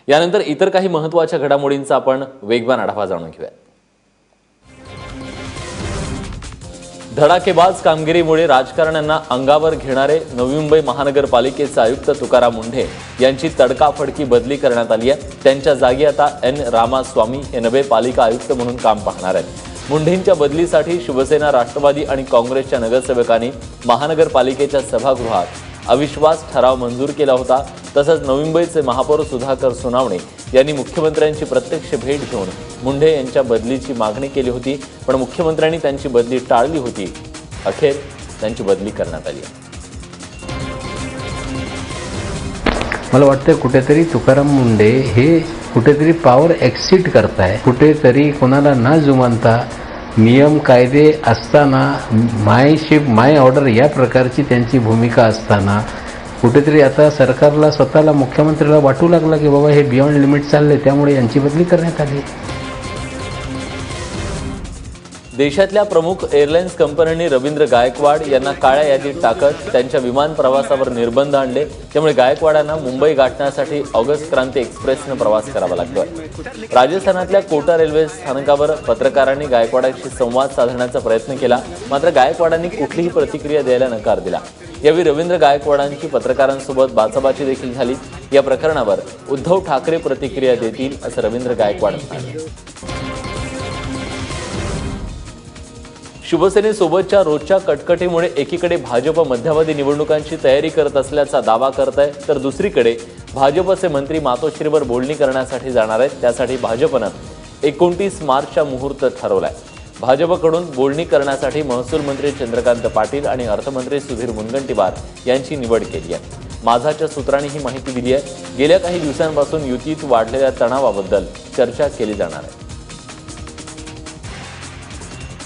यानंतर इतर काही महत्त्वाच्या घडामोडींचा आपण वेगवान आढावा जाणून घेऊया। धडाकेबाज कामगिरीमुळे राजकारण्यांना अंगावर घेणारे नवी मुंबई महानगरपालिकेचे आयुक्त तुकाराम मुंढे यांची तडकाफडकी बदली करण्यात आली आहे। त्यांच्या जागी आता एन रामास्वामी हे नवे पालिका आयुक्त म्हणून काम पाहणार आहेत। मुंढेंच्या बदलीसाठी शिवसेना, राष्ट्रवादी आणि काँग्रेसच्या नगरसेवकांनी महानगरपालिकेच्या सभागृहात अविश्वास ठराव मंजूर केला होता। तसंच नवी मुंबईचे महापौर सुधाकर सोनावणे यांनी मुख्यमंत्र्यांची प्रत्यक्ष भेट घेऊन मुंढे यांच्या बदलीची मागणी केली होती, पण मुख्यमंत्र्यांनी त्यांची बदली टाळली होती। अखेर त्यांची बदली करण्यात आली। मला वाटतं कुठेतरी तुकाराम मुंढे हे कुठेतरी पॉवर एक्सिट करताय, कुठेतरी कोणाला न जुमानता नियम कायदे असताना माय शिप माय ऑर्डर या प्रकारची त्यांची भूमिका असताना कुठेतरी आता सरकारला स्वतःला मुख्यमंत्र्याला वाटू लागला की बाबा हे बियॉन्ड लिमिट चालले, त्यामुळे यांची बदली करण्यात आली। देशातल्या प्रमुख एअरलाइन्स कंपन्यांनी रवींद्र गायकवाड यांना काळ्या यादीत टाकत त्यांच्या विमान प्रवासावर निर्बंध आणले। त्यामुळे गायकवाडांना मुंबई गाठण्यासाठी ऑगस्ट क्रांती एक्सप्रेसनं प्रवास करावा लागतोय। राजस्थानातल्या कोटा रेल्वे स्थानकावर पत्रकारांनी गायकवाडांशी संवाद साधण्याचा प्रयत्न केला, मात्र गायकवाडांनी कुठलीही प्रतिक्रिया द्यायला नकार दिला। यावेळी रवींद्र गायकवाडांची पत्रकारांसोबत बाचाबाची देखील झाली। या प्रकरणावर उद्धव ठाकरे प्रतिक्रिया देतील असं रवींद्र गायकवाड म्हणाले। शिवसेनेसोबतच्या रोजच्या कटकटीमुळे एकीकडे भाजप मध्यावधी निवडणुकांची तयारी करत असल्याचा दावा करत आहे, तर दुसरीकडे भाजपचे मंत्री मातोश्रीवर बोलणी करण्यासाठी जाणार आहेत। त्यासाठी भाजपनं 29 मार्चचा मुहूर्त ठरवलाय। भाजपकडून बोलणी करण्यासाठी महसूल मंत्री चंद्रकांत पाटील आणि अर्थमंत्री सुधीर मुनगंटीवार यांची निवड केली आहे। माझाच्या सूत्रांनी ही माहिती दिली आहे। गेल्या काही दिवसांपासून युतीत वाढलेल्या तणावाबद्दल चर्चा केली जाणार आहे।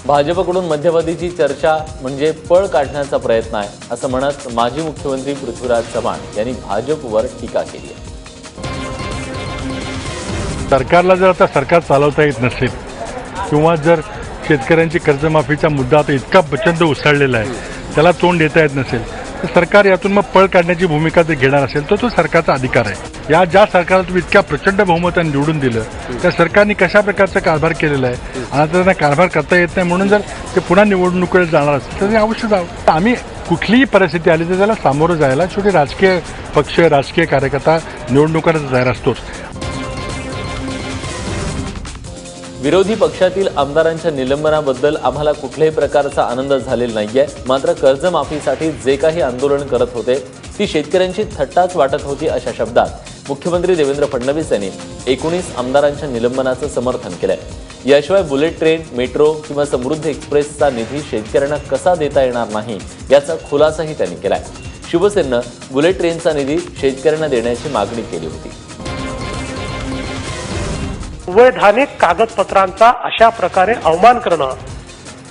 भाजपकडून मध्यवधीची चर्चा म्हणजे पळ काढण्याचा प्रयत्न आहे असं म्हणत माजी मुख्यमंत्री पृथ्वीराज चव्हाण यांनी भाजपवर टीका केली आहे। सरकारला जर आता सरकार चालवता येत नसेल किंवा जर शेतकऱ्यांची कर्जमाफीचा मुद्दा आता इतका प्रचंड उसळलेला आहे, त्याला तोंड देता येत नसेल, तर सरकार यातून मग पळ काढण्याची भूमिका जर घेणार असेल तर तो सरकारचा अधिकार आहे। या ज्या सरकारला तुम्ही इतक्या प्रचंड बहुमताने निवडून दिलं, त्या सरकारने कशा प्रकारचा कारभार केलेला आहे आणि त्यांना कारभार करता येत नाही, म्हणून जर ते पुन्हा निवडणुकीकडे जाणार असेल तर ते अवश्य जावं। आम्ही कुठलीही परिस्थिती आली तर त्याला सामोरं जायला शेवटी राजकीय पक्ष, राजकीय कार्यकर्ता निवडणुकांना तयार असतोच। विरोधी पक्षातील आमदारांच्या निलंबनाबद्दल आम्हाला कुठल्याही प्रकारचा आनंद झालेला नाहीये, मात्र कर्जमाफीसाठी जे काही आंदोलन करत होते ती शेतकऱ्यांची थट्टाच वाटत होती अशा शब्दात मुख्यमंत्री देवेंद्र फडणवीस यांनी 19 आमदारांच्या निलंबनाचं समर्थन केलंय। याशिवाय बुलेट ट्रेन, मेट्रो किंवा समृद्ध एक्सप्रेसचा निधी शेतकऱ्यांना कसा देता येणार नाही याचा खुलासाही त्यांनी केलाय। शिवसेनेनं बुलेट ट्रेनचा निधी शेतकऱ्यांना देण्याची मागणी केली होती। संवैधानिक कागदपत्रांचा अशा प्रकारे अवमान करणं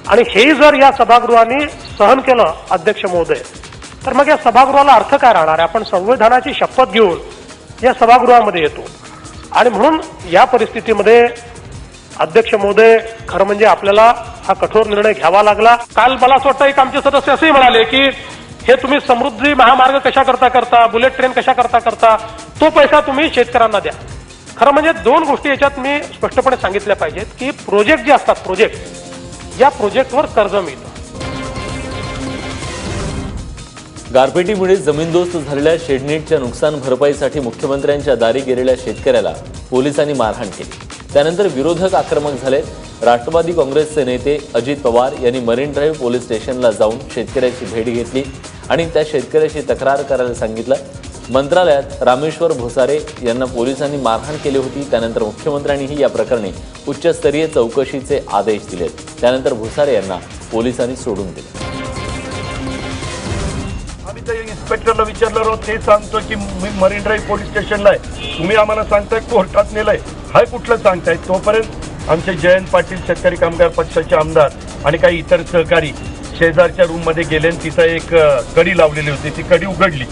आणि हे जर या सभागृहाने सहन केलं अध्यक्ष महोदय, तर मग या सभागृहाला अर्थ काय राहणार आहे? आपण संविधानाची शपथ घेऊन या सभागृहामध्ये येतो आणि म्हणून या परिस्थितीमध्ये अध्यक्ष महोदय खरं म्हणजे आपल्याला हा कठोर निर्णय घ्यावा लागला। काल मला असं वाटतं एक आमचे सदस्य असेही म्हणाले की हे तुम्ही समृद्धी महामार्ग कशा करता, बुलेट ट्रेन कशा करता, तो पैसा तुम्ही शेतकऱ्यांना द्या। खरं म्हणजे दोन गोष्टी याच्यात मी स्पष्टपणे सांगितल्या पाहिजेत की प्रोजेक्ट जे असतात, प्रोजेक्ट या प्रोजेक्टवर कर्ज मिळतं। गारपिटीमुळे जमीनदोस्त झालेल्या शेडनेटच्या नुकसान भरपाईसाठी मुख्यमंत्र्यांच्या दारी गेलेल्या शेतकऱ्याला पोलिसांनी मारहाण केली। त्यानंतर विरोधक आक्रमक झाले। राष्ट्रवादी काँग्रेसचे नेते अजित पवार यांनी मरीन ड्राईव्ह पोलीस स्टेशनला जाऊन शेतकऱ्याची भेट घेतली आणि त्या शेतकऱ्याची तक्रार करायला सांगितलं। मंत्रालयात रामेश्वर भोसारे यांना पोलिसांनी मारहाण केली होती। त्यानंतर मुख्यमंत्र्यांनीही या प्रकरणी उच्चस्तरीय चौकशीचे आदेश दिले। त्यानंतर भोसारे यांना पोलिसांनी सोडून दिले। आम्ही त्या इन्स्पेक्टरला विचारलं होतं, ते सांगतो की मी मरीन ड्राईव्ह पोलीस स्टेशनला आहे, तुम्ही आम्हाला सांगताय कोर्टात नेलंय, हाय कुठलं सांगताय? तोपर्यंत आमचे जयंत पाटील शेतकरी कामगार पक्षाचे आमदार आणि काही इतर सहकारी शेजारच्या रूममध्ये गेले आणि तिथं एक कडी लावलेली होती, ती कडी उघडली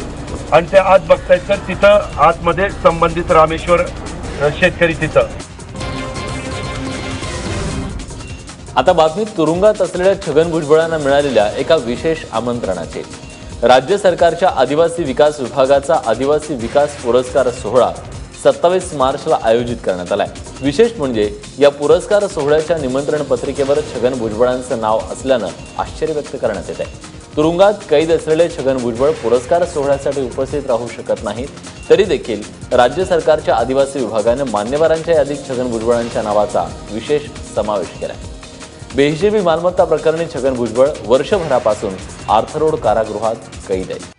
आणि ते आत बघतायत तर तिथं आतमध्ये संबंधित रामेश्वर शेतकरी तिथं। आता बातमी तुरुंगात असलेल्या छगन भुजबळांना मिळालेल्या एका विशेष आमंत्रणाची। राज्य सरकारच्या आदिवासी विकास विभागाचा आदिवासी विकास पुरस्कार सोहळा 27 मार्चला आयोजित करण्यात आलाय। विशेष म्हणजे या पुरस्कार सोहळ्याच्या निमंत्रण पत्रिकेवर छगन भुजबळांचं नाव असल्यानं आश्चर्य व्यक्त करण्यात येत आहे। तुरुंगात कैद असलेले छगन भुजबळ पुरस्कार सोहळ्यासाठी उपस्थित राहू शकत नाहीत, तरी देखील राज्य सरकारच्या आदिवासी विभागाने मान्यवरांच्या यादीत छगन भुजबळांच्या नावाचा विशेष समावेश केलाय। बेहिशेबी मालमत्ता प्रकरणी छगन भुजबळ वर्षभरापासून आर्थरोड कारागृहात कैद आहे।